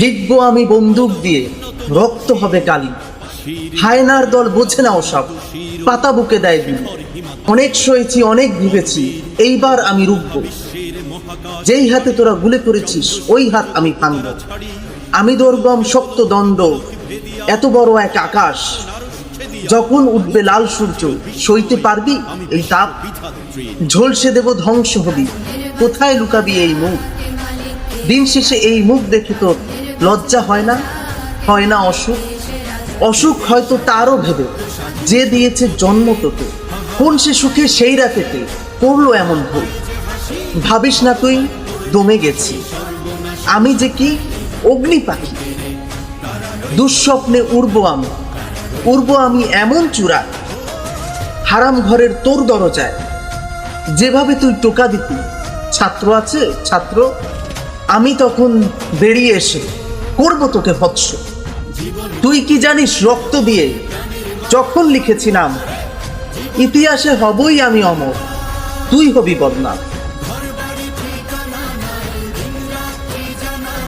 লিখবো আমি বন্দুক দিয়ে, রক্ত হবে কালি। হায়নার দল বোঝে না ওসব, পাতা বুকে দেয় বিলি। অনেক সয়েছি, অনেক ভেবেছি, এইবার আমি রুখব। যেই হাতে তোরা গুলে করেছিস ওই হাত আমি ভাঙব। আমি দুর্গম শক্ত দণ্ড, এত বড় এক আকাশ। যখন উঠবে লাল সূর্য, সইতে পারবি এই তাপ? ঝলসে দেব, ধ্বংস হবি, কোথায় লুকাবি এই মুখ? দিন শেষে এই মুখ দেখে তোর লজ্জা হয় না? হয় না অসুখ? অসুখ হয়তো তারও ভেবে, যে দিয়েছে জন্ম তোকে। কোন সে সুখে সেই রাতেতে করলো এমন ভুল? ভাবিস না তুই দমে গেছি, আমি যে কি অগ্নি পাখি। দুঃস্বপ্নে উড়বো আমি এমন চূড়া, হারাম ঘরের তোর দরজায়। যেভাবে তুই টোকা দিতি, ছাত্র আছে ছাত্র, আমি তখন বেরিয়ে এসে করবো তোকে ভৎস। তুই কি জানিস রক্ত দিয়ে যখন লিখেছি নাম, ইতিহাসে হবই আমি অমর, তুই হবি বদনাম।